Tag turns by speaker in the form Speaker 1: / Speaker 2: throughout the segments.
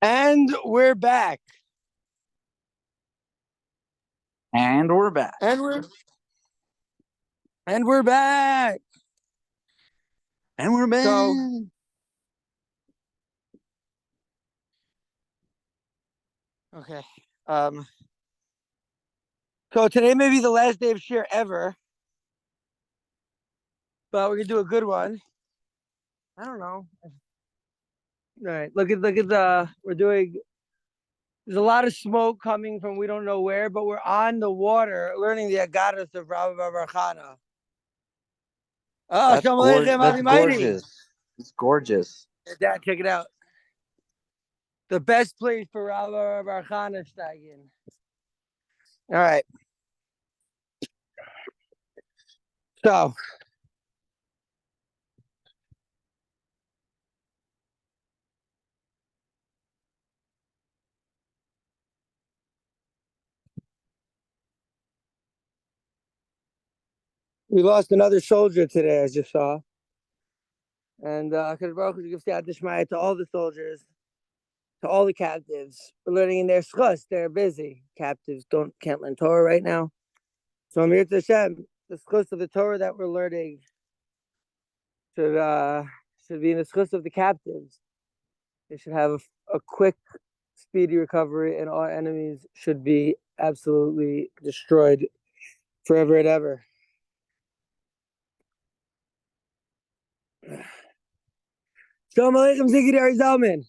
Speaker 1: And we're back.
Speaker 2: And we're back.
Speaker 1: And we're back. And we're back. Okay. So today may be the last day of share ever, but we're gonna do a good one. I don't know. All right. Look at we're doing. There's a lot of smoke coming from we don't know where, but we're on the water learning the Agadas of Rabbi Barachana. Oh,
Speaker 2: that's gorgeous. It's gorgeous.
Speaker 1: Dad, check it out. The best place for Rabbi Barachana steigen. All right. So. We lost another soldier today, I just saw. And Baruch Hu gives Yad D'Shmaya to all the soldiers, to all the captives. We're learning in their schus. They're busy. Captives can't learn Torah right now. So Amir Hashem, the schus of the Torah that we're learning should be in the schus of the captives. They should have a quick, speedy recovery, and our enemies should be absolutely destroyed forever and ever. Shalom Aleichem, Zikidari Zalman.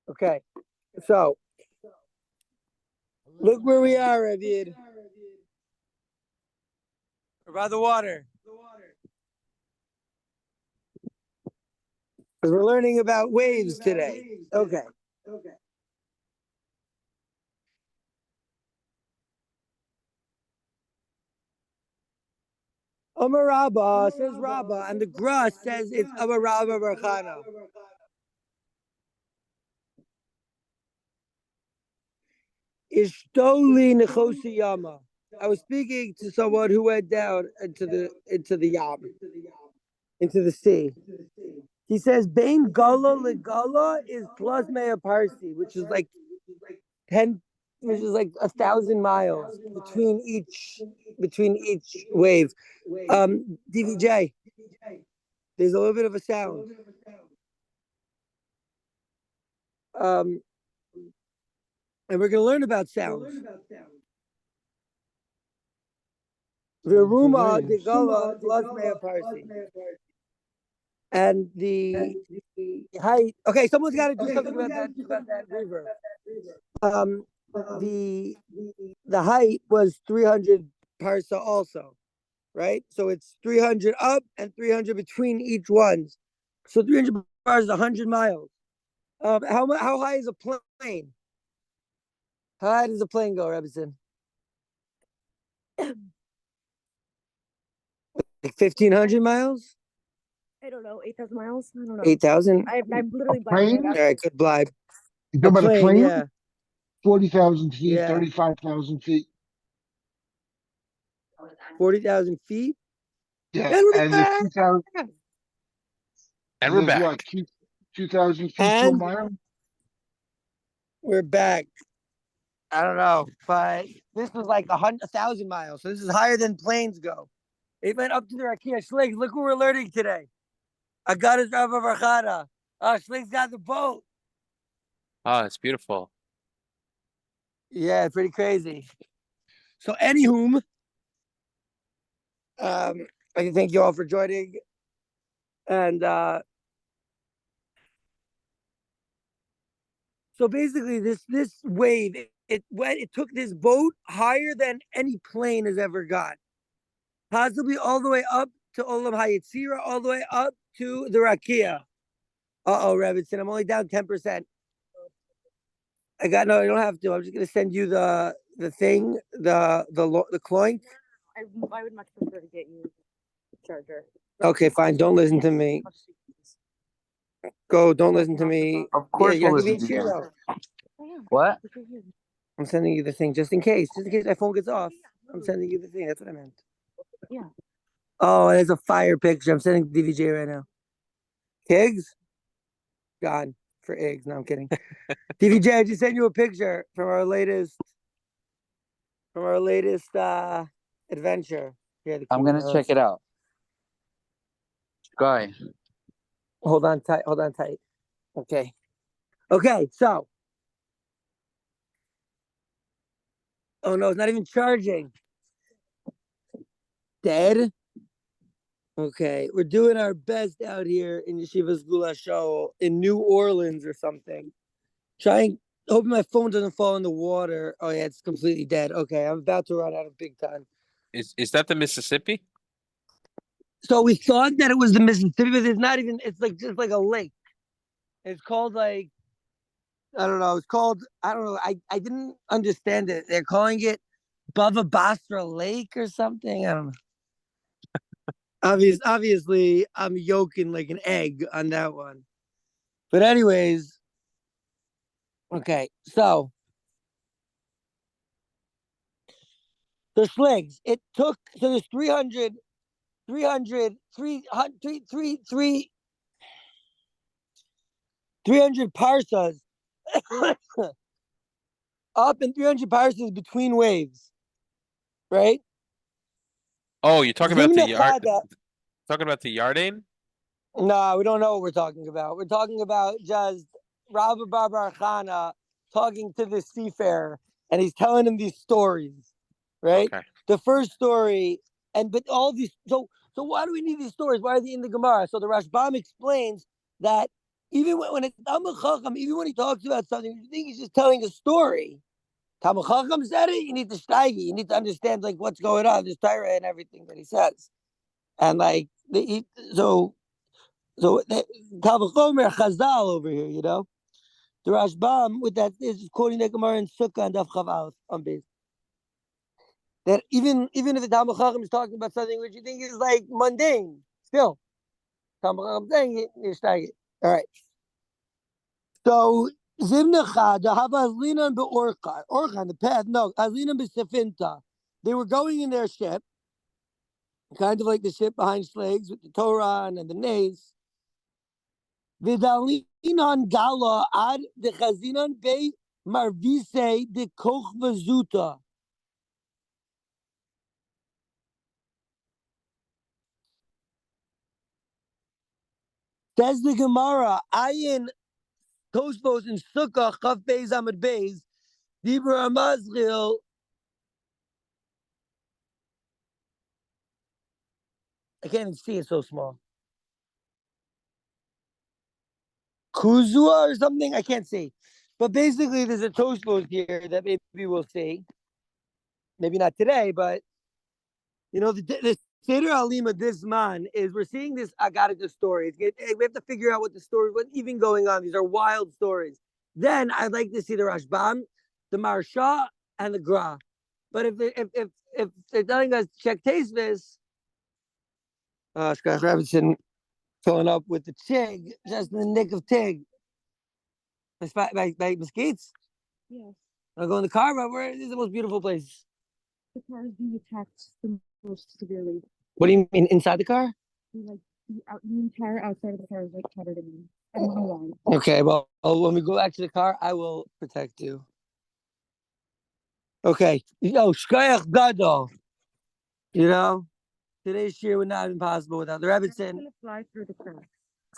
Speaker 1: Okay, so look where we are, Ravid. We're by the water. We're learning about waves today. Okay. Amar Rabba says Rabba, and the Gra says it's Amar Rabba Barachana. Ishtoli Nechosi Yama. I was speaking to someone who went down into the Yam, into the sea. He says Bain Gala Legala is plus Mea Parsi, which is like 1,000 miles between each wave. DVJ, there's a little bit of a sound. And we're going to learn about sounds. Viruma Degala plus Mea Parsi. And the height. Okay, someone's got to do something about that river. The height was 300 parsa also, right? So it's 300 up and 300 between each ones. So 300 parsa is 100 miles. How high is a plane? How high does a plane go, Rebbetzin? Like 1,500 miles?
Speaker 3: I don't know, 8,000 miles? I don't know.
Speaker 1: 8,000?
Speaker 3: I'm literally
Speaker 4: plane?
Speaker 1: All right, good blind.
Speaker 4: You talking about a plane?
Speaker 1: Yeah.
Speaker 4: 40,000 feet,
Speaker 1: Yeah.
Speaker 4: 35,000 feet.
Speaker 1: 40,000 feet?
Speaker 4: Yeah,
Speaker 1: And
Speaker 4: the 2,000.
Speaker 2: And we're back.
Speaker 4: What, 2,000 feet to a
Speaker 1: And
Speaker 4: mile?
Speaker 1: we're back. I don't know, but this was like 1,000 miles. So this is higher than planes go. It went up to the Rakia Schligs. Look what we're learning today. Agadas Rabba Barachana. Oh, Schligs got the boat.
Speaker 2: Oh, it's beautiful.
Speaker 1: Yeah, pretty crazy. So, anywhom, I can thank you all for joining. And so basically, this wave, it took this boat higher than any plane has ever got. Possibly all the way up to Olam Hayetzira, all the way up to the Rakia. Rebbetzin, I'm only down 10%. I don't have to. I'm just gonna send you the thing, the cloink.
Speaker 3: I would much prefer to get you a charger.
Speaker 1: Okay, fine. Don't listen to me. Go. Don't listen to me.
Speaker 2: Of course,
Speaker 1: you're
Speaker 2: we'll
Speaker 1: not gonna
Speaker 2: listen
Speaker 1: be
Speaker 2: to
Speaker 1: in
Speaker 2: you.
Speaker 1: cheer,
Speaker 2: What?
Speaker 1: I'm sending you the thing just in case my phone gets off. I'm sending you the thing. That's what I meant.
Speaker 3: Yeah.
Speaker 1: Oh, there's a fire picture. I'm sending DVJ right now. Kigs? Gone for eggs. No, I'm kidding. DVJ, I just sent you a picture from our latest adventure. Yeah,
Speaker 2: I'm gonna check it out. Guy.
Speaker 1: Hold on tight. Okay. Okay, so. Oh no, it's not even charging. Dead? Okay, we're doing our best out here in Yeshiva's Gula Show in New Orleans or something. Hoping my phone doesn't fall in the water. Oh yeah, it's completely dead. Okay, I'm about to run out of big time.
Speaker 2: Is that the Mississippi?
Speaker 1: So we thought that it was the Mississippi, but it's not even. It's like just like a lake. It's called like I don't know. It's called I don't know. I didn't understand it. They're calling it Bava Basra Lake or something. I don't know. Obviously, I'm yolking like an egg on that one. But anyways, okay. So the Schligs. It took so there's 300 parsas up and 300 parsas between waves, right?
Speaker 2: Oh, you're talking about the yard.
Speaker 1: Zimna
Speaker 2: Talking about the Yardane?
Speaker 1: No, we don't know what we're talking about. We're talking about just Rabbi Bar Chana talking to this seafarer, and he's telling him these stories, right?
Speaker 2: Okay.
Speaker 1: The first story, but all these. So why do we need these stories? Why are they in the Gemara? So the Rashbam explains that even when it's Talmud Chacham, even when he talks about something, you think he's just telling a story. Talmud Chacham said it. You need to steig it. You need to understand like what's going on. There's Torah and everything that he says, and like so Kavachomer Chazal over here, you know. The Rashbam with that is quoting the Gemara in Sukkah and Daf Chavav on base. That even if the Talmud Chacham is talking about something which you think is like mundane, still Talmud Chacham saying you're steig it. All right. So Zimnecha the Havazlinan beOrcha, Orcha the path. No, Azlinan beSefinta. They were going in their ship, kind of like the ship behind Slaves with the Torah and the Nays. Vidalinan Gala ad the Chazinan Bay Marvise de Kochvazuta. Says the Gemara, Ayin Tosfos in Sukkah Chaf Beis Amid Beis Dibra Amazril. I can't even see it, so small. Kuzua or something? I can't see. But basically, there's a Tosfos here that maybe we'll see. Maybe not today, but you know, the Seder Alima this man is we're seeing this Agadic story. We have to figure out what the story, what's even going on. These are wild stories. Then I'd like to see the Rashbam, the Marsha, and the Gra. But if they're telling us check Tastevis, Scott Robinson filling up with the Tig, just in the nick of Tig. By Mesquites?
Speaker 3: Yes.
Speaker 1: I'll go in the car, but where is the most beautiful place?
Speaker 3: The car is being attacked the most severely.
Speaker 1: What do you mean, inside the car?
Speaker 3: Like the entire outside of the car is like covered in. I don't know why.
Speaker 1: Okay, well, when we go back to the car, I will protect you. Okay. Yo, Shkoyach Gadol. You know, today's year would not have been possible without the Rebbitzin.
Speaker 3: I'm gonna fly through the car.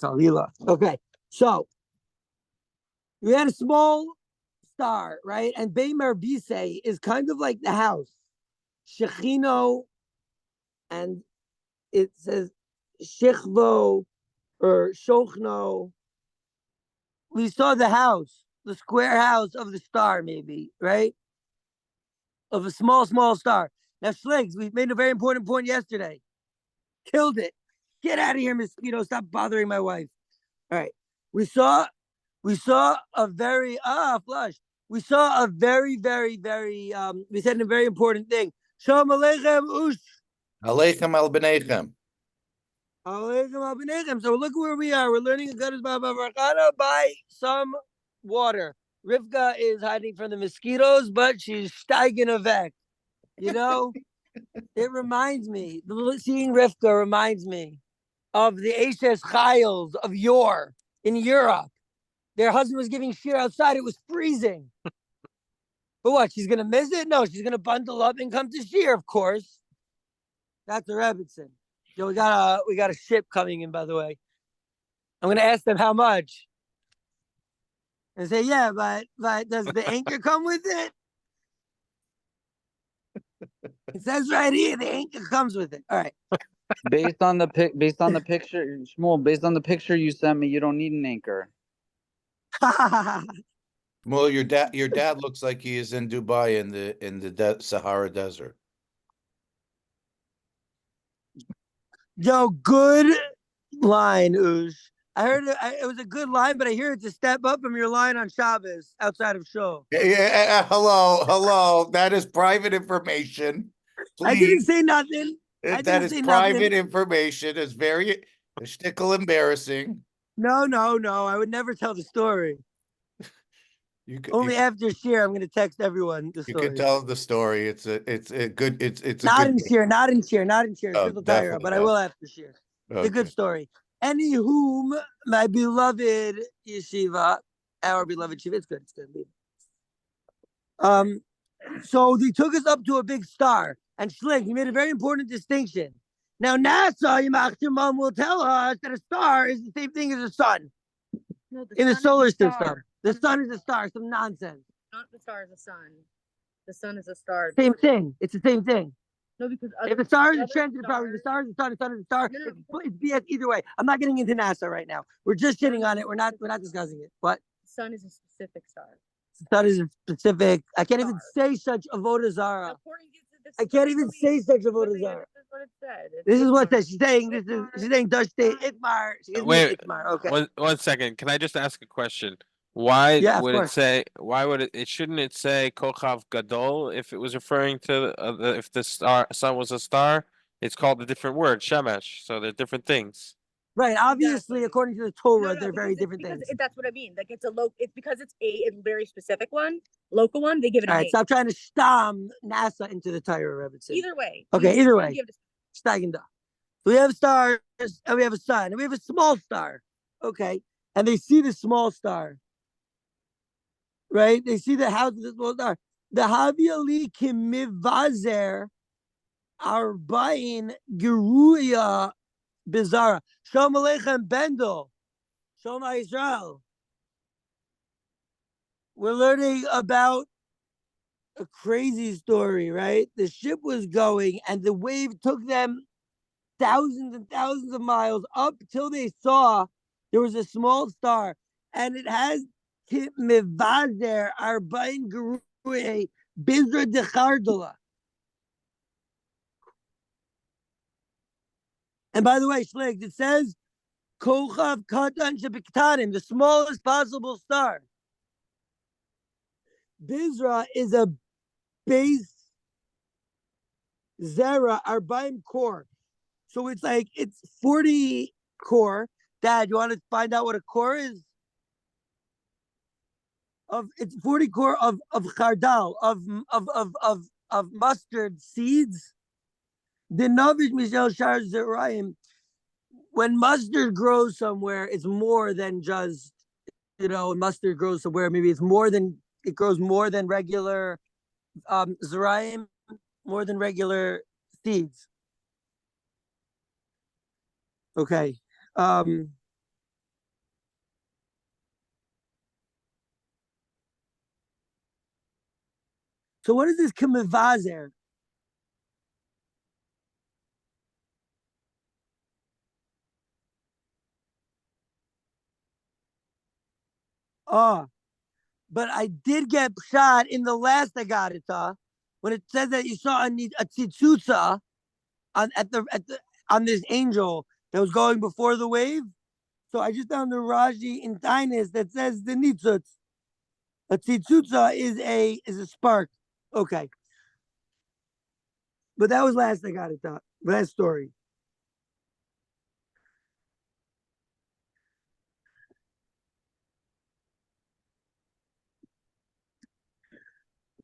Speaker 1: Salila. Okay, so we had a small star, right? And Beimer Bisei is kind of like the house. Shechino, and it says Shechvo or Shochno. We saw the house, the square house of the star, maybe, right? Of a small star. Now, Schligs, we made a very important point yesterday. Killed it. Get out of here, mosquito. Stop bothering my wife. All right. We saw a very flush. We saw a very, very, very we said a very important thing. Shalom Aleichem Ush.
Speaker 5: Aleichem al b'neichem.
Speaker 1: Aleichem al b'neichem. So look where we are. We're learning a Gadol Bava Barchana by some water. Rivka is hiding from the mosquitoes, but she's steigen weg. You know, it reminds me. Seeing Rivka reminds me of the Ashes Chayils of yore in Europe. Their husband was giving shir outside. It was freezing. But what? She's gonna miss it? No, she's gonna bundle up and come to shir, of course. That's the Rebbitzin. Yo, we got a ship coming in, by the way. I'm gonna ask them how much. And say, yeah, but does the anchor come with it? It says right here, the anchor comes with it. All right.
Speaker 6: Based on the picture, Shmuel, based on the picture you sent me, you don't need an anchor.
Speaker 5: Well, your dad looks like he is in Dubai in the Sahara Desert.
Speaker 1: Yo, good line, Oosh. I heard it was a good line, but I hear it's a step up from your line on Shabbos outside of show.
Speaker 5: Yeah, hello. That is private information. Please.
Speaker 1: I didn't say nothing.
Speaker 5: That is private information. It's very shtickle embarrassing.
Speaker 1: No. I would never tell the story. Only after shir, I'm going to text everyone the story.
Speaker 5: You can tell the story. It's a good. It's
Speaker 1: not
Speaker 5: a
Speaker 1: in
Speaker 5: good
Speaker 1: shir, not in shir.
Speaker 5: Oh,
Speaker 1: But I will after shir. It's a good story. Anywhom, my beloved yeshiva, our beloved yeshiva, it's good. So they took us up to a big star, and Schlick, he made a very important distinction. Now NASA, Yimach Mom will tell us that a star is the same thing as a sun in the solar system. The sun is a star. Some nonsense.
Speaker 7: Not the star is a sun. The sun is a star.
Speaker 1: Same thing. It's the same thing.
Speaker 7: No, because
Speaker 1: if the star is a transit property, the star is a sun, the sun is a star. No. It's BS either way. I'm not getting into NASA right now. We're just shitting on it. We're not discussing it. What?
Speaker 7: The sun is a specific star.
Speaker 1: The sun is a specific. I can't even say such avodah zara. I can't even say such avodah zara.
Speaker 7: This is what it said.
Speaker 1: This is what it says. She's saying Dutch state Itmar.
Speaker 2: Wait,
Speaker 1: Itmar. Okay.
Speaker 2: One second. Can I just ask a question? Why would it say? Why would it? Shouldn't it say Kochav Gadol if it was referring to if the sun was a star? It's called a different word, Shemesh. So they're different things.
Speaker 1: Right. Obviously, according to the Torah, they're very different things.
Speaker 7: That's what I mean. Like it's because it's a very specific one, local one. They give it a name.
Speaker 1: All right. Stop trying to stam NASA into the Torah, Rebbe.
Speaker 7: Either way.
Speaker 1: Okay. Either way. Stagenda. So we have stars, and we have a sun, and we have a small star. Okay. And they see the small star. Right? They see the house of the small star. The Haviali Kimivazer Arbain Geruya Bizarra. Shalom Aleichem Bendel. Shalom Israel. We're learning about a crazy story, right? The ship was going and the wave took them thousands and thousands of miles up till they saw there was a small star, and it has Mivazer Arbain Geruya Bizra de Chardola. And by the way, Schlick, it says Kochav Katan Shebiktanim, the smallest possible star. Bizra is a base Zera Arbaim core. So it's 40 core. Dad, you want to find out what a core is? It's 40 core of chardal, of mustard seeds. The Navish Michel Shar Zerayim, when mustard grows somewhere, it's more than just, mustard grows somewhere. Maybe it grows more than regular Zerayim, more than regular seeds. Okay. So what is this Kamivazer? But I did get shot in the last Agadita when it says that you saw a tzitzutza on this angel that was going before the wave. So I just found the Rashi in Tainus that says the nitzutz. A tzitzutza is a spark. Okay. But that was last Agadita, last story.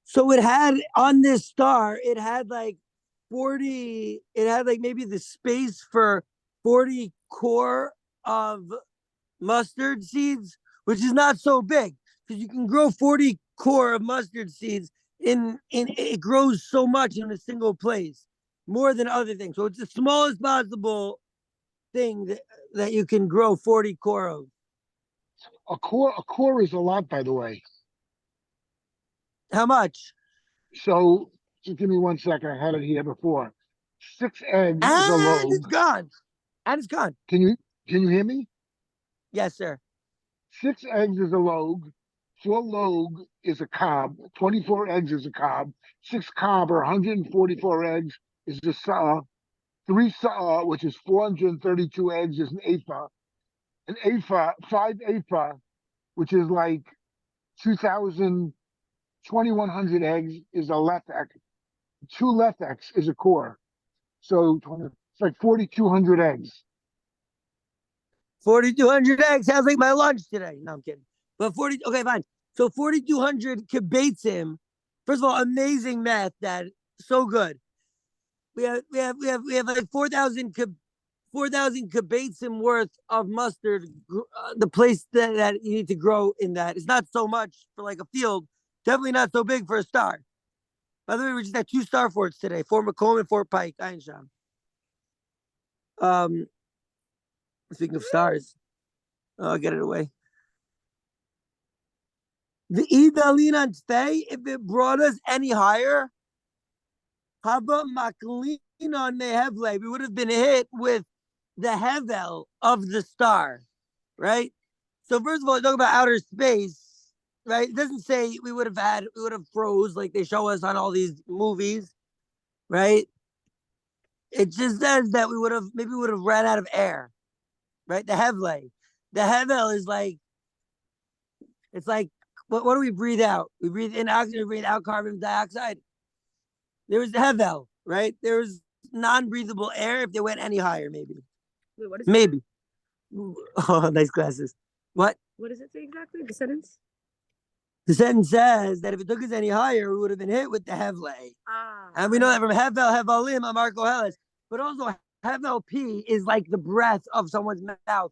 Speaker 1: So it had on this star, it had maybe the space for 40 core of mustard seeds, which is not so big because you can grow 40 core of mustard seeds in it grows so much in a single place, more than other things. So it's the smallest possible thing that you can grow 40 core of.
Speaker 4: A core is a lot, by the way.
Speaker 1: How much?
Speaker 4: So just give me 1 second. I had it here before. 6 eggs is a
Speaker 1: And it's
Speaker 4: lobe.
Speaker 1: gone. And it's gone.
Speaker 4: Can you hear me?
Speaker 1: Yes, sir.
Speaker 4: 6 eggs is a lobe. 4 lobe is a cob. 24 eggs is a cob. 6 cob or 144 eggs is a saw. 3 saw, which is 432 eggs, is an apha. An apha, 5 apha, which is like 2,100 eggs, is a lethek. 2 letheks is a core. So it's like 4,200 eggs.
Speaker 1: 4,200 eggs sounds like my lunch today. No, I'm kidding. But okay, fine. So 4,200 kibetzim. First of all, amazing math, Dad. So good. We have like 4,000 kibetzim worth of mustard. The place that you need to grow in that. It's not so much for like a field. Definitely not so big for a star. By the way, we just had 2 star forts today. Fort Macomb and Fort Pike. Speaking of stars, I'll get it away. The Idalin on Tfei, if it brought us any higher, Haba Maklin on Nehevle, we would have been hit with the Hevel of the star, right? So first of all, talk about outer space, right? It doesn't say we would have froze like they show us on all these movies, right? It just says that we would have ran out of air, right? The Hevel is like, it's like, what do we breathe out? We breathe in oxygen, we breathe out carbon dioxide. There was Hevel, right? There was non-breathable air if they went any higher, maybe.
Speaker 7: Wait, what is
Speaker 1: maybe. Oh, nice glasses. What?
Speaker 7: What does it say exactly? The sentence?
Speaker 1: The sentence says that if it took us any higher, we would have been hit with the Hevle. And we know that from Hevel, Hevelim, Amar Koheles. But also, Hevel P is like the breath of someone's mouth.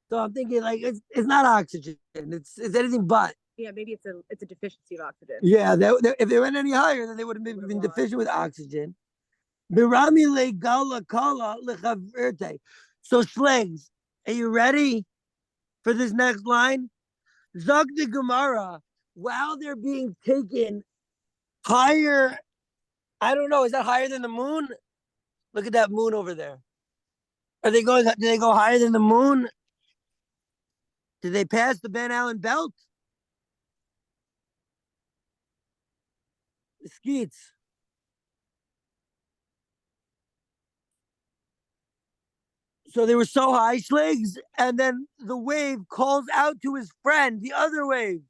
Speaker 1: So I'm thinking, like, it's not oxygen. It's anything but.
Speaker 7: Yeah, maybe it's a deficiency of oxygen.
Speaker 1: Yeah, if they went any higher, then they would have been deficient with oxygen. So Schlegs, are you ready for this next line? Zog the Gemara, while they're being taken higher, I don't know, is that higher than the moon? Look at that moon over there. Do they go higher than the moon? Did they pass the Ben Allen belt? The skeets. So they were so high, Schlegs, and then the wave calls out to his friend, the other wave.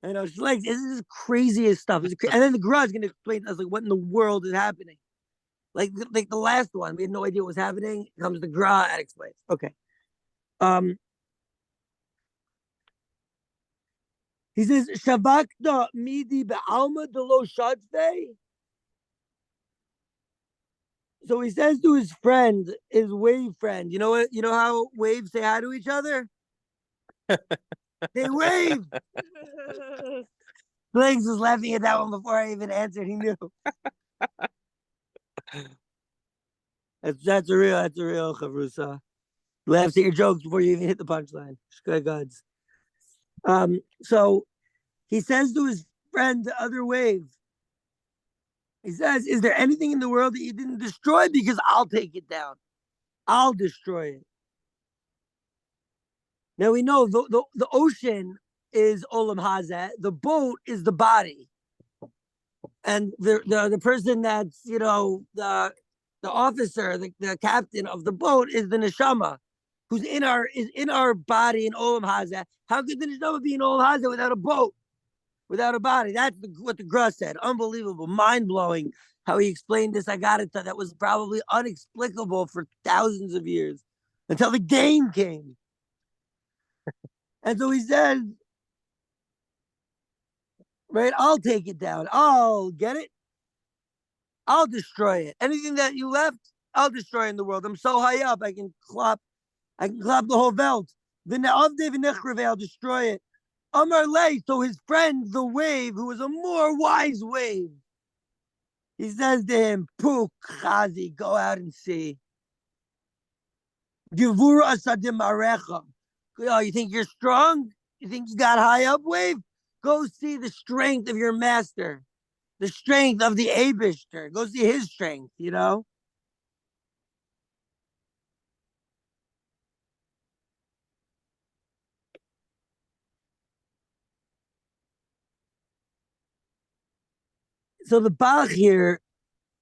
Speaker 1: You know, Schlegs, this is the craziest stuff. And then the Gra is going to explain to us, like, what in the world is happening. Like the last one, we had no idea what was happening. Comes the Gra and explains. Okay. He says, Shavakta midi be'alma delo shadfe. So he says to his friend, his wave friend, you know what? You know how waves say hi to each other? They wave. Blanks was laughing at that one before I even answered. He knew. That's a real chavrusa. Laughs at your jokes before you even hit the punchline. Shkai gods. So he says to his friend, the other wave, he says, is there anything in the world that you didn't destroy? Because I'll take it down. I'll destroy it. Now we know the ocean is Olam Hazeh. The boat is the body. And the person that's, you know, the officer, the captain of the boat is the neshama, who's in our body in Olam Hazeh. How could the neshama be in Olam Hazeh without a boat? Without a body? That's what the Gra said. Unbelievable, mind-blowing how he explained this Agarita that was probably unexplicable for thousands of years until the game came. And so he says, right, I'll take it down. I'll get it. I'll destroy it. Anything that you left, I'll destroy in the world. I'm so high up, I can clap the whole belt. I'll destroy it. Amar Lay, so his friend, the wave, who was a more wise wave, he says to him, Puk Chazi, go out and see. Givura Asadim Arecha. Oh, you think you're strong? You think you got high up, wave? Go see the strength of your master, the strength of the Abishter. Go see his strength, you know? So the Bach here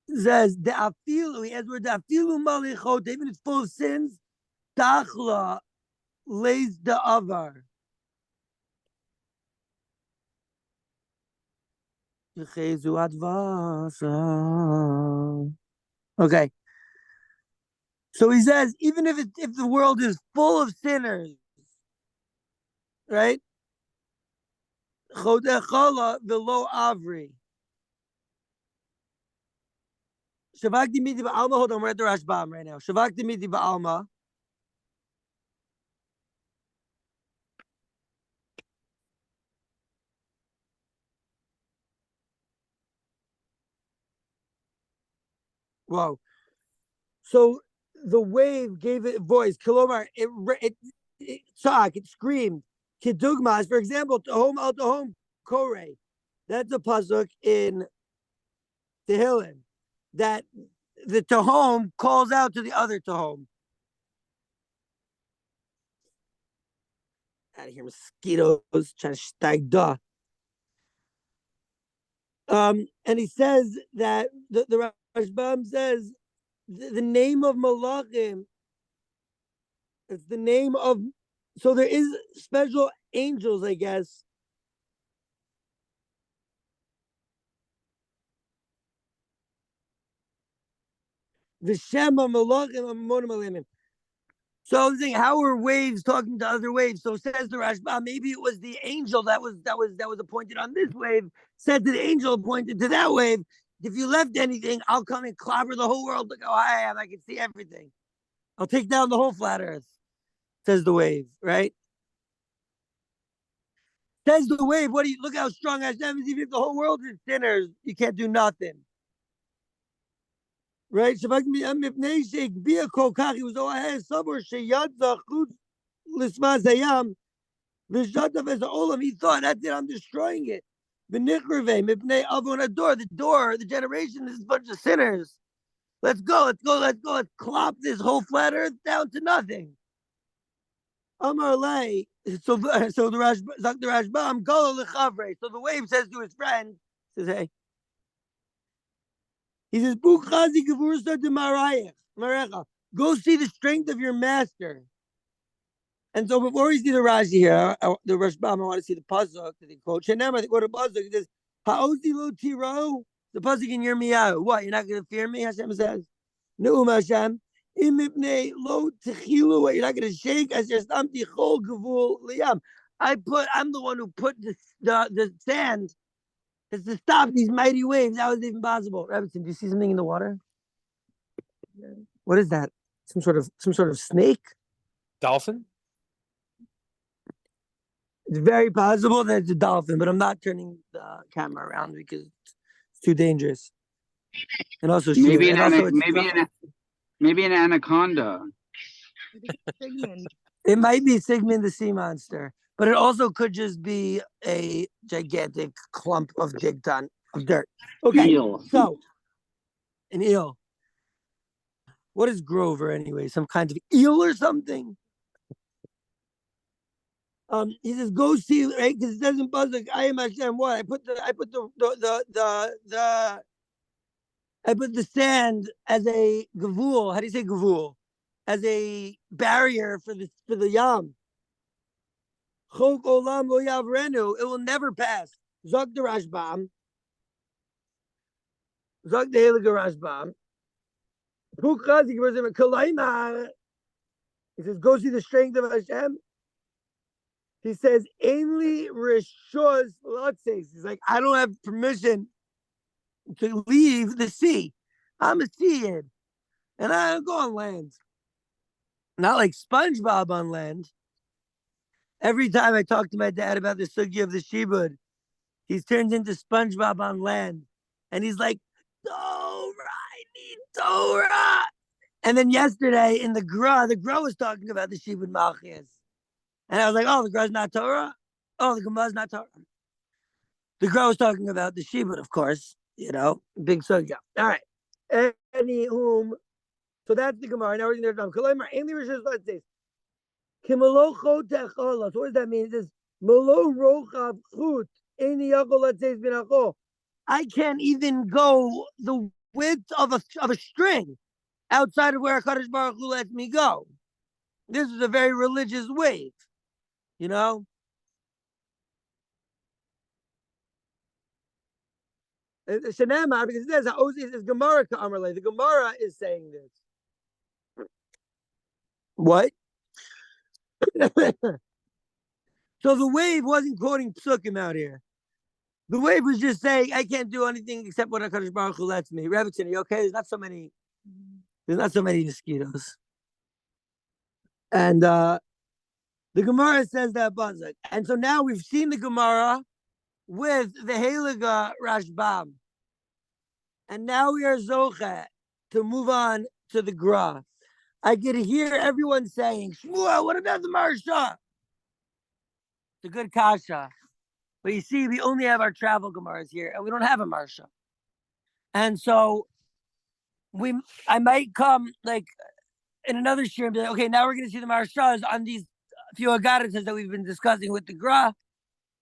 Speaker 1: says, the afilu, he adds word, the afilu malichot, even if it's full of sins, tachla lays the avar. Okay. So he says, even if the world is full of sinners, right? Chodechala velo avri. Shavakti miti ba'alma. Hold on, we're at the Rashbam right now. Shavakti miti ba'alma. Whoa. So the wave gave it voice. Kilomar, it screamed. Kidugmas, for example, Tahom al Tahom Kore. That's a pasuk in Tehillim that the Tahom calls out to the other Tahom. Out of here, mosquitoes trying to stag duh. And he says that the Rashbam says the name of Malachim, it's the name of, so there is special angels, I guess. The Shema Malachim Amonim Alimim. So I was thinking, how are waves talking to other waves? So says the Rashbam, maybe it was the angel that was appointed on this wave, said to the angel appointed to that wave, if you left anything, I'll come and clobber the whole world. Look how high I am, I can see everything. I'll take down the whole flat earth, says the wave, right? Says the wave, what do you look how strong Hashem is, even if the whole world is sinners, you can't do nothing. Right? He was all ahead somewhere. He thought, that's it, I'm destroying it. The door, the generation is a bunch of sinners. Let's go, let's clop this whole flat earth down to nothing. Amar Lay, so the Rashbam, so the wave says to his friend, says, hey, he says, go see the strength of your master. And so before we see the Rashi here, the Rashbam, I want to see the pasuk that he quotes. Shenema, they quote a pasuk. He says, "Ha'ozi lo tiro." The pasuk in Yirmiyahu. What? You're not going to fear me? Hashem says, "Ne'um Hashem imipnei lo techilu." What? You're not going to shake as your stamti chol gevul liyam. I'm the one who put the sand to stop these mighty waves. How is it even possible? Rebbetzin, do you see something in the water? What is that? Some sort of snake?
Speaker 2: Dolphin?
Speaker 1: It's very possible that it's a dolphin, but I'm not turning the camera around because it's too dangerous. And also,
Speaker 6: maybe an anaconda.
Speaker 1: It might be Sigmund the sea monster, but it also could just be a gigantic clump of dirt. Okay,
Speaker 6: Eel.
Speaker 1: So an eel. What is Grover anyway? Some kind of eel or something? He says, "Go see," right? Because it doesn't buzz like I am Hashem. What? I put the sand as a gavul. How do you say gavul? As a barrier for the yam. Chok olam lo yavrenu. It will never pass. Zog the Rashbam. Zog the Heilige Rashbam. He says, "Go see the strength of Hashem." He says, "Ainly rishos lotzes." He's like, I don't have permission to leave the sea. I'm a seahead. And I don't go on land. Not like SpongeBob on land. Every time I talk to my dad about the sugya of the shibud, he's turned into SpongeBob on land. And he's like, Torah, I need Torah. And then yesterday in the Gra was talking about the shibud Malchus. And I was like, oh, the Gra's not Torah? Oh, the Gemara's not Torah. The Gra was talking about the shibud, of course. You know, big sugya. All right. Anywhom, so that's the Gemara. Now we're going to say, so what does that mean? It says, I can't even go the width of a string outside of where HaKadosh Baruch Hu lets me go. This is a very religious wave, you know? Shenema, because it says Gemara Ka'amarle. The Gemara is saying this. What? So the wave wasn't quoting psukim out here. The wave was just saying, I can't do anything except what HaKadosh Baruch Hu lets me. Rebbetzin, are you okay? There's not so many mosquitoes. And the Gemara says that Bazak. And so now we've seen the Gemara with the Heliga Rashbam. And now we are Zoche to move on to the Gra. I could hear everyone saying, Shmuel, what about the Marsha? It's a good kasha. But you see, we only have our travel Gemaras here, and we don't have a Marsha. And so I might come like in another shir and be like, okay, now we're going to see the Marshas on these few agaritas that we've been discussing with the Gra,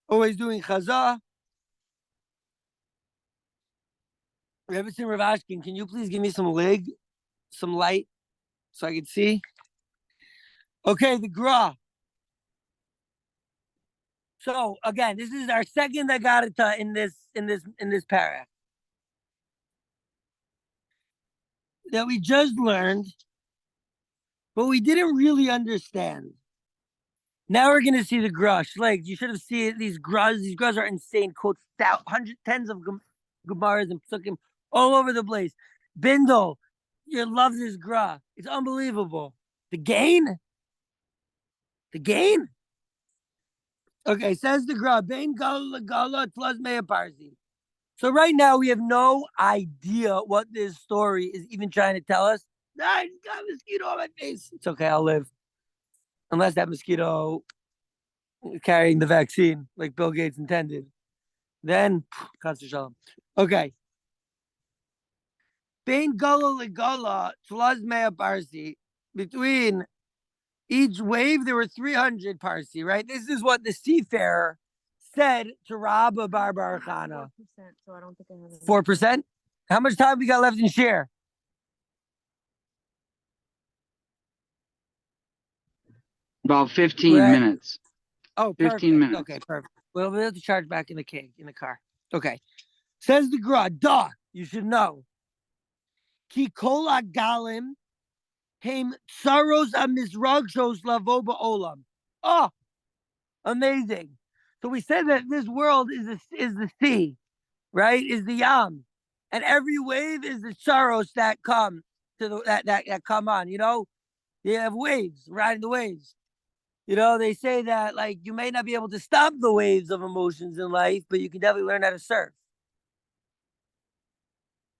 Speaker 1: always doing chazah. Rebbetzin Ravashkin, can you please give me some light, so I can see? Okay, the Gra. So again, this is our second agarita in this para that we just learned, but we didn't really understand. Now we're gonna see the Gra. Like you should have seen these Gras. These Gras are insane. Quotes tens of Gemaras and Psukim all over the place. Bindel, you love this Gra. It's unbelievable. The gain. Okay, says the Gra. Bain Gala Gala plus Mea Parsi. So right now we have no idea what this story is even trying to tell us. I just got a mosquito on my face. It's okay, I'll live. Unless that mosquito carrying the vaccine, like Bill Gates intended. Then, okay. Bain Gala Legala plus Mea Parsi. Between each wave, there were 300 Parsi, right? This is what the seafarer said to Rabba Bar Baruchana.
Speaker 3: 4%, so I don't think I have it.
Speaker 1: 4%? How much time we got left in share?
Speaker 6: About 15 minutes.
Speaker 1: Oh,
Speaker 6: 15 minutes.
Speaker 1: Okay, perfect. Well, we'll have to charge back in the car. Okay. Says the Gra, you should know. Ki kol agalim heim tsaros amizragshos lavo ba'olam. Oh, amazing. So we said that this world is the sea, right? Is the yam. And every wave is the tsaros that come to that come on, you know? You have waves, riding the waves. You know, they say that like you may not be able to stop the waves of emotions in life, but you can definitely learn how to surf.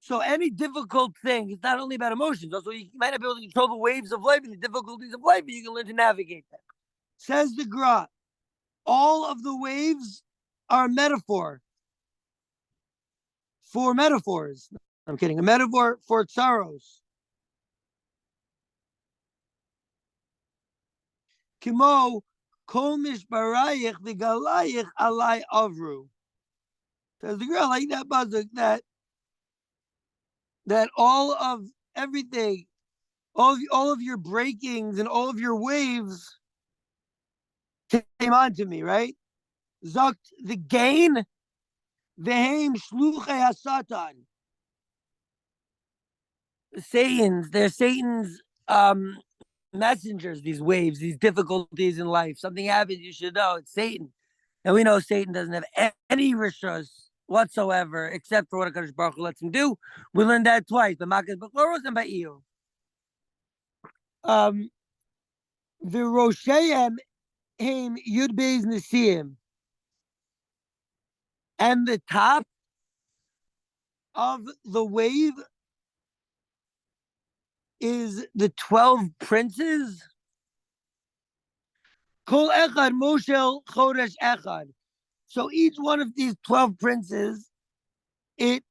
Speaker 1: So any difficult thing, it's not only about emotions. Also, you might not be able to control the waves of life and the difficulties of life, but you can learn to navigate them. Says the Gra, all of the waves are a metaphor for metaphors. I'm kidding. A metaphor for tsaros. Kimo kol mishbarayich v'galayich alai avru. Says the Gra, like that bazuk, that all of everything, all of your breakings and all of your waves came onto me, right? Zakt the gain, vehem shluchei hasatan. They're Satan's messengers, these waves, these difficulties in life. Something happens, you should know it's Satan. And we know Satan doesn't have any rishos whatsoever, except for what HaKadosh Baruch Hu lets him do. We learned that twice. The Makas B'chloros and Ba'iyov. The Rosheim Haim Yud Beis Nisim, and the top of the wave is the 12 princes. Kol Echad Moshel Chodesh Echad. So each one of these 12 princes, it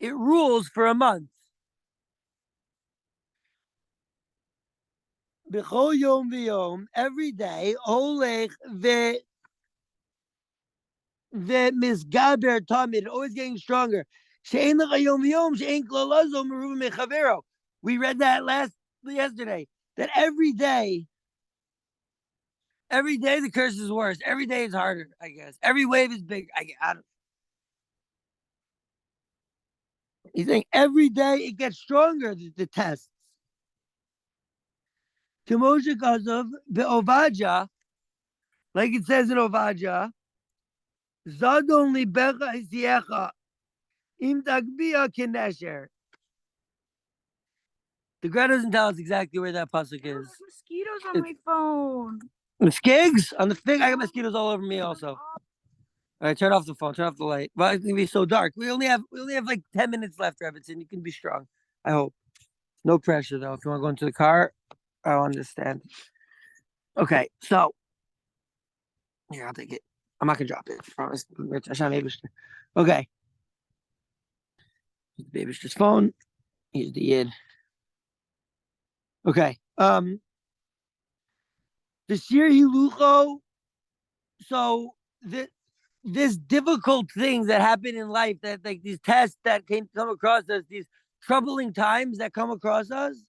Speaker 1: rules for a month. B'chol yom v'yom, every day, olech misgaber tamid, always getting stronger. She'ein lecha yom v'yom, she'ein klo lazo meruba mechavero. We read that yesterday. That every day the curse is worse. Every day is harder, I guess. Every wave is big. I don't. He's saying every day it gets stronger, the tests. Kamosha Gazov, the Ovaja, like it says in Ovaja, Zadon libecha hisiecha, im tagbia kinesher. The Greta doesn't tell us exactly where that pasuk is.
Speaker 7: Mosquitoes on my phone.
Speaker 1: Mosquitoes on the thing. I got mosquitoes all over me also. All right, turn off the phone. Turn off the light. Well, it's gonna be so dark. We only have like 10 minutes left, Revinson. You can be strong. I hope. No pressure though. If you want to go into the car, I understand. Okay, so here, I'll take it. I'm not gonna drop it. I promise. Okay. The baby's just phone. Here's the yid. Okay. The Shir Hilucho. So this difficult things that happen in life, that like these tests that come across us, these troubling times that come across us.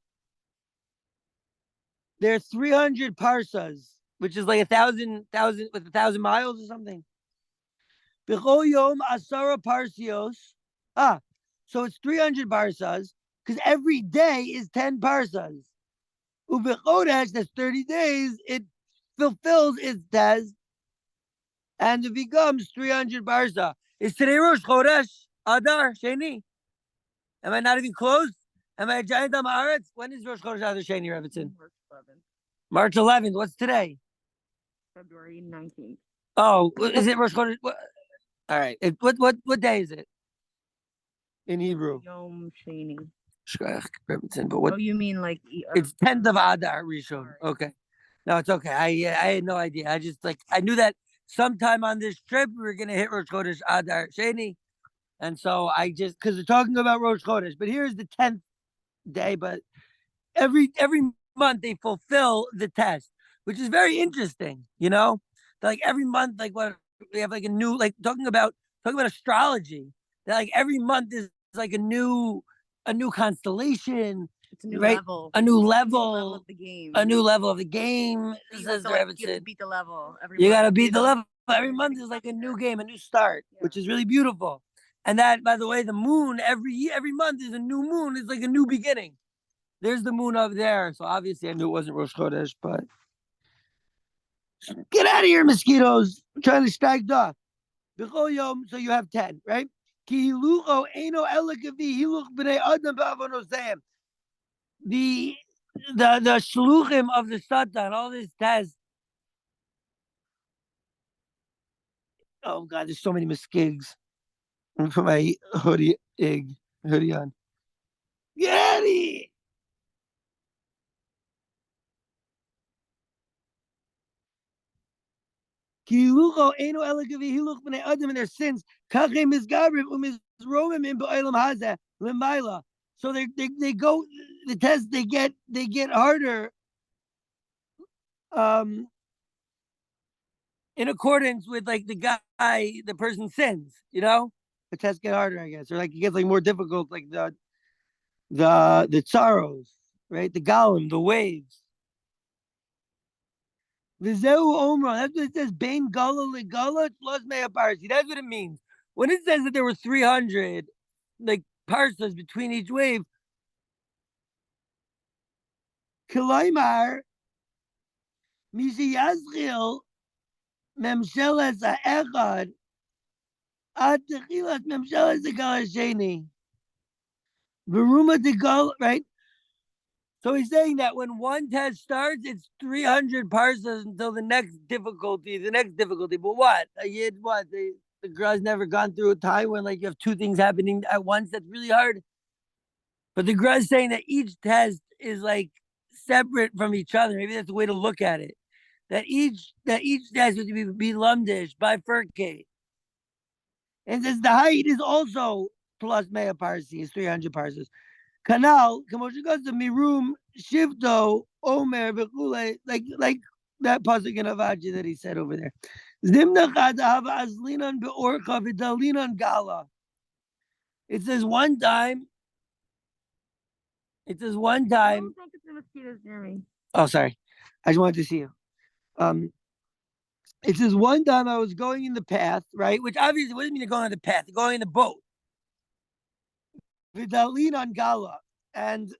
Speaker 1: There are 300 parsas, which is like 1,000 miles or something. B'chol yom asara parsios. So it's 300 parsas because every day is 10 parsas. Ubechodesh, that's 30 days. It fulfills its test, and it becomes 300 parsa. Is today Rosh Chodesh Adar Sheni? Am I not even close? Am I a giant on Haaretz? When is Rosh Chodesh Adar Sheni, Revinson? March 11th. What's today?
Speaker 7: February 19th.
Speaker 1: Oh, is it Rosh Chodesh? All right. What day is it in Hebrew?
Speaker 7: Yom Sheni.
Speaker 1: But what?
Speaker 7: Oh, you mean like
Speaker 1: It's 10th of Adar Rishon. Okay. No, it's okay. I had no idea. I just I knew that sometime on this trip we were gonna hit Rosh Chodesh Adar Sheni, and so I just because they're talking about Rosh Chodesh, but here's the 10th day. But every month they fulfill the test, which is very interesting. Like every month, like what we have like a new talking about astrology. That like every month is like a new constellation.
Speaker 7: It's a new
Speaker 1: right?
Speaker 7: level.
Speaker 1: A new level
Speaker 7: Of the game.
Speaker 1: A new level of the game.
Speaker 7: You have to beat the level every
Speaker 1: You
Speaker 7: month.
Speaker 1: got to beat the level. Every month is like a new game, a new start, which is really beautiful. And that, by the way, the moon every month is a new moon. It's like a new beginning. There's the moon up there. So obviously I knew it wasn't Rosh Chodesh, but get out of here, mosquitoes. I'm trying to stack off. So you have 10, right? The shluchim of the Satan, all this test. Oh God, there's so many mosquitoes. I'm gonna put my hoodie on. Get Kilucho Eno Elagavi Hiluch B'nei Adam in their sins. Kachem Mizgabrim Umizromim in Ba'olam Hazeh Lemaila. So they go the test they get harder in accordance with like the person sins, the tests get harder, I guess, or like it gets like more difficult, like the tsaros, right? The galim, the waves. V'zeu omra. That's what it says. Bain gala legala plus mea parsi. That's what it means. When it says that there were 300 like parsas between each wave, Kilaymar Misi Yazchil Memsheles Ha'echad Ad Techilas Memsheles Ha'gal Hasheni. Veruma de Gal, right? So he's saying that when one test starts, it's 300 parsas until the next difficulty. But what? The Gra's never gone through a time when like you have two things happening at once. That's really hard. But the Gra's saying that each test is like separate from each other. Maybe that's the way to look at it. That each test would be lumdish by Furkate. And says the height is also plus Mea Parsi, is 300 parsas. Canal, Kamoshi goes to Mirum, Shivto, Omer, Bekule, like that pasuk in Avaji that he said over there. Zimna Chadahava Aslinan Beorcha Vidalinan Gala. It says one time. Oh, sorry. I just wanted to see you. It says one time I was going in the path, right? Which obviously, what does it mean to go on the path? Going in the boat. Vidalin on Gala. And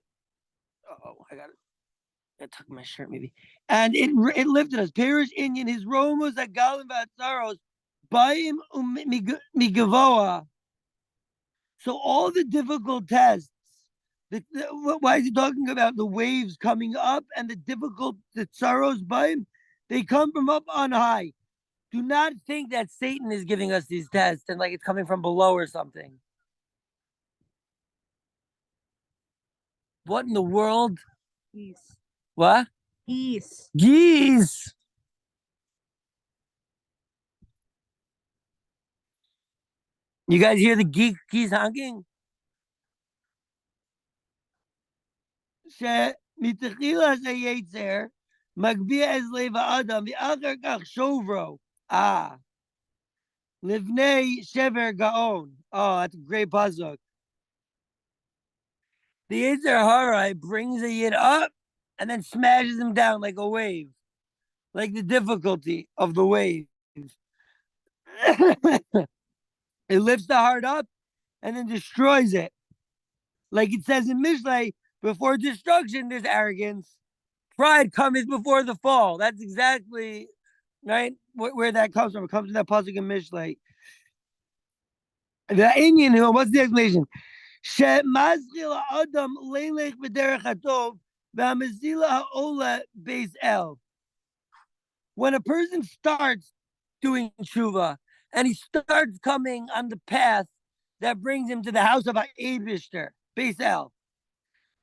Speaker 1: I took my shirt maybe. And it lifted us. Perish Inyan, his Romos at Galim Vatsaros, Baim Migavoa. So all the difficult tests, why is he talking about the waves coming up and the tsaros Baim? They come from up on high. Do not think that Satan is giving us these tests and like it's coming from below or something. What in the world?
Speaker 7: Geese.
Speaker 1: What?
Speaker 7: Geese.
Speaker 1: Geese. You guys hear the geese honking? שמתחילה היצר מגביה את לב האדם ואחר כך שוברו. לבני שבר גאון. Oh, that's a great pasuk. The Yetzer Hara brings a yid up and then smashes him down like a wave. Like the difficulty of the wave. It lifts the heart up and then destroys it. Like it says in Mishlei, before destruction, there's arrogance. Pride cometh before the fall. That's exactly right where that comes from. It comes from that pasuk in Mishlei. The Indian, what's the explanation? Shemazgil Adam leilech b'derech hatov v'amazila ha'ola beis el. When a person starts doing tshuva and he starts coming on the path that brings him to the house of Eibishter, beis el,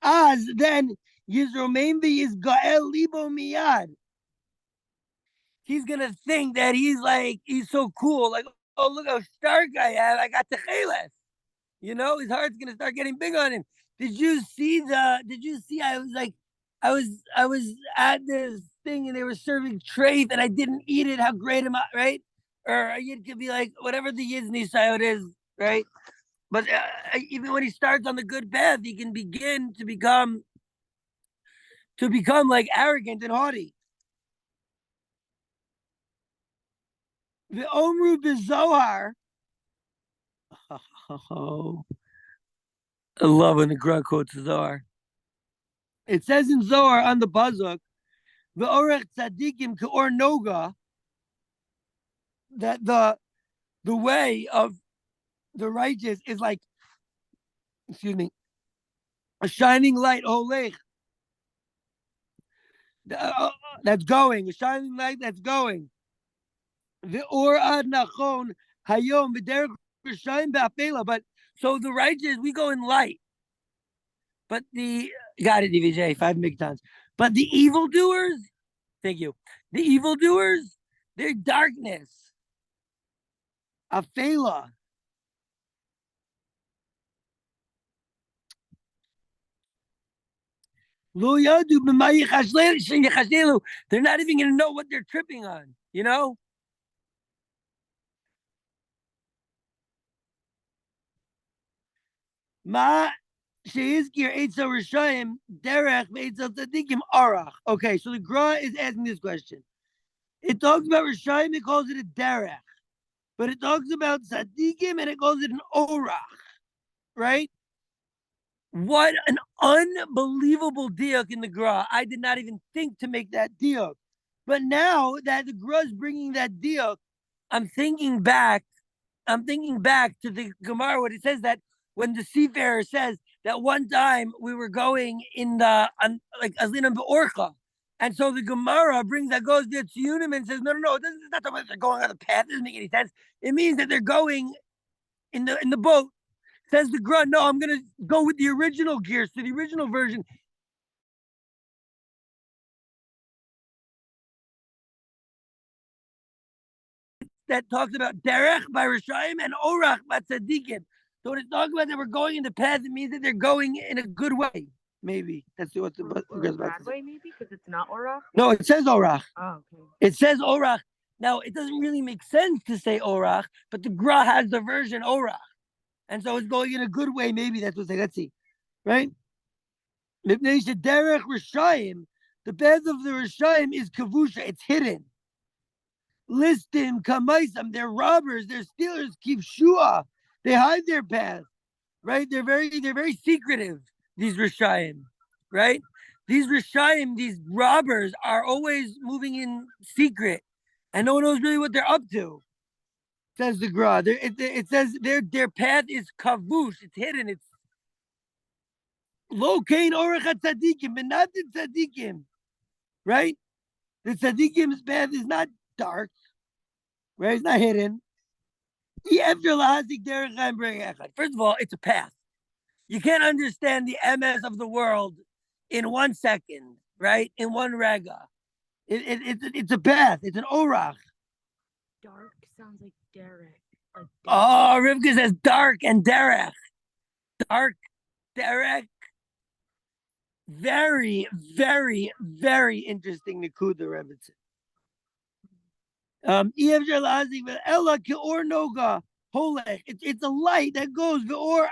Speaker 1: as then Yisromein is Gael Libo Miyad. He's gonna think that he's so cool, like, oh, look how stark I am. I got Techeles. You know, his heart's gonna start getting big on him. Did you see I was at this thing and they were serving treif and I didn't eat it. How great am I, right? Or a yid could be like, whatever the yid's nisayot is, right? But even when he starts on the good path, he can begin to become like arrogant and haughty. The Omru Bizohar. Oh, I love when the Gra quotes Zohar. It says in Zohar on the Bazuk, the Orech Tzadikim Keor Noga, that the way of the righteous is like, a shining light, Olech, that's going, a shining light that's going. The Or Ad Nachon Hayom V'derech Rishayim Ba'afela. But so the righteous, we go in light. But got it, DVJ, 5 migtons. But the evildoers, thank you. The evildoers, they're darkness. Afela. They're not even going to know what they're tripping on, you know? Okay, so the Gra is asking this question. It talks about Rishayim, it calls it a derech. But it talks about tzaddikim and it calls it an orach. Right? What an unbelievable diuk in the Gra. I did not even think to make that diuk. But now that the Gra is bringing that diuk, I'm thinking back to the Gemara, what it says that when the seafarer says, that one time we were going in the like Azlina Be'orcha. And so the Gemara goes to Tziyunim and says, no, this is not the way they're going on the path. It doesn't make any sense. It means that they're going in the boat. Says the Gra, no, I'm gonna go with the original gears, to the original version. That talks about Derech by Rishayim and Orach by Tzadikim. So when it's talking about that we're going in the path, it means that they're going in a good way. Maybe that's what the
Speaker 7: bad way, maybe because it's not Orach.
Speaker 1: No, it says Orach.
Speaker 7: Oh, okay.
Speaker 1: It says Orach. Now it doesn't really make sense to say Orach, but the Gra has the version Orach, and so it's going in a good way. Maybe that's what's like. Let's see, right? Derech Rishayim. The path of the Rishayim is Kavusha. It's hidden. Listim, Kamaisam, they're robbers, they're stealers, Kivshua. They hide their path, right? They're very secretive, these Rishayim, right? These Rishayim, these robbers are always moving in secret, and no one knows really what they're up to, says the Gra. It says their path is kavush, it's hidden, it's lo kain orach tzadikim, but not the tzadikim, right? The tzadikim's path is not dark, right? It's not hidden. First of all, it's a path. You can't understand the MS of the world in 1 second, right? In one rega. It's a path. It's an orach.
Speaker 7: Dark sounds like Derek.
Speaker 1: Oh, Rivka says dark and derech. Dark, derech. Very, very, very interesting Nakuda Rebbitzin. It's a light that goes You're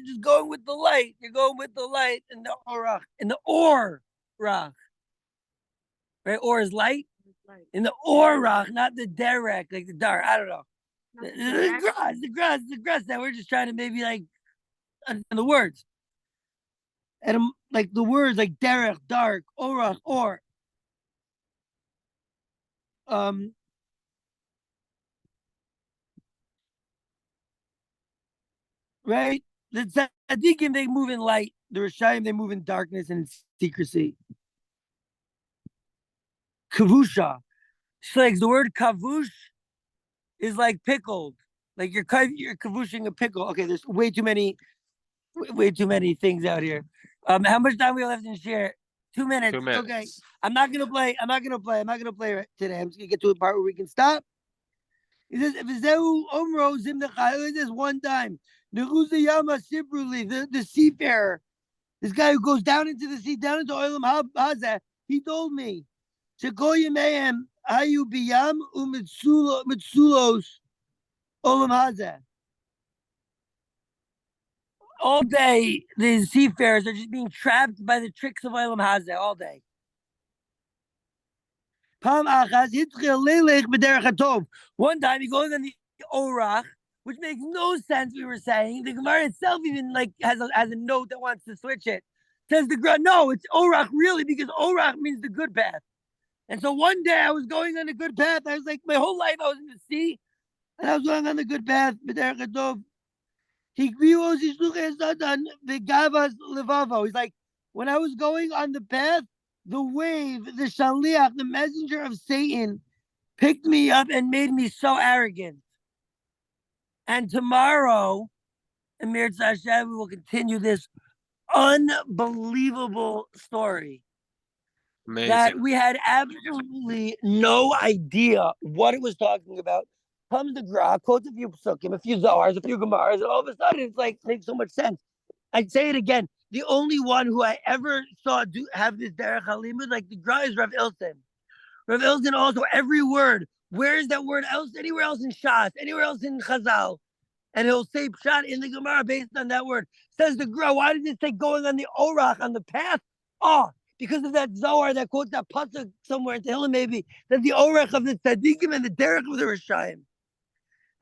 Speaker 1: just going with the light. You're going with the light in the orach, in the orach. Right? Or is light? In the orach, not the derek, like the dark. I don't know. The grass that we're just trying to maybe like understand the words. And like the words like derech, dark, orach, or. Right? The tzaddikim, they move in light. The Rishayim, they move in darkness and secrecy. Kavusha. Shlegs, the word kavush is like pickled. Like you're kavushing a pickle. Okay, there's way too many things out here. How much time we left in share? 2 minutes.
Speaker 2: 2 minutes.
Speaker 1: Okay. I'm not gonna play today. I'm just gonna get to a part where we can stop. He says, if it's this one time, the seafarer, this guy who goes down into the sea, down into Olam Hazeh, he told me, all day, the seafarers are just being trapped by the tricks of Olam Hazeh all day. One time he goes on the orach, which makes no sense. We were saying the Gemara itself even like has a note that wants to switch it. Says the Gemara, no, it's orach really, because orach means the good path. And so one day I was going on the good path. I was like, my whole life I was in the sea, and I was going on the good path. He's like, when I was going on the path, the wave, the shaliach, the messenger of Satan, picked me up and made me so arrogant. And tomorrow, Amir Tzashev, we will continue this unbelievable story.
Speaker 2: Amazing.
Speaker 1: That we had absolutely no idea what it was talking about. Comes the Gra, quotes a few psukim, a few Zohars, a few Gemaras, and all of a sudden it's like makes so much sense. I'd say it again. The only one who I ever saw have this derech halimud like the Gra is Rav Ilsen. Rav Ilsen also, every word, where is that word else? Anywhere else in Shas, anywhere else in Chazal, and he'll say pshat in the Gemara based on that word. Says the Gra, why did it say going on the orach, on the path? Oh, because of that Zohar that quotes that pasuk somewhere in Tehillim maybe, that the orach of the tzaddikim and the derech of the Rishayim.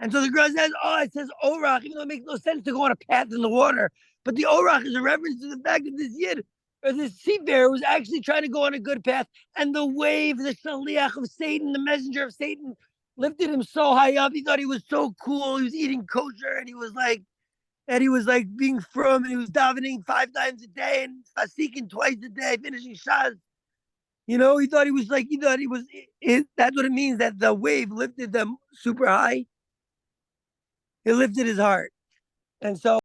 Speaker 1: And so the Gra says, oh, it says orach, even though it makes no sense to go on a path in the water. But the orach is a reference to the fact that this yid, or this seafarer, was actually trying to go on a good path. And the wave, the shaliach of Satan, the messenger of Satan, lifted him so high up. He thought he was so cool. He was eating kosher, and he was like, And he was like being from, and he was davening 5 times a day and fasiking twice a day, finishing shas. You know, he thought he was. That's what it means, that the wave lifted them super high. It lifted his heart. And so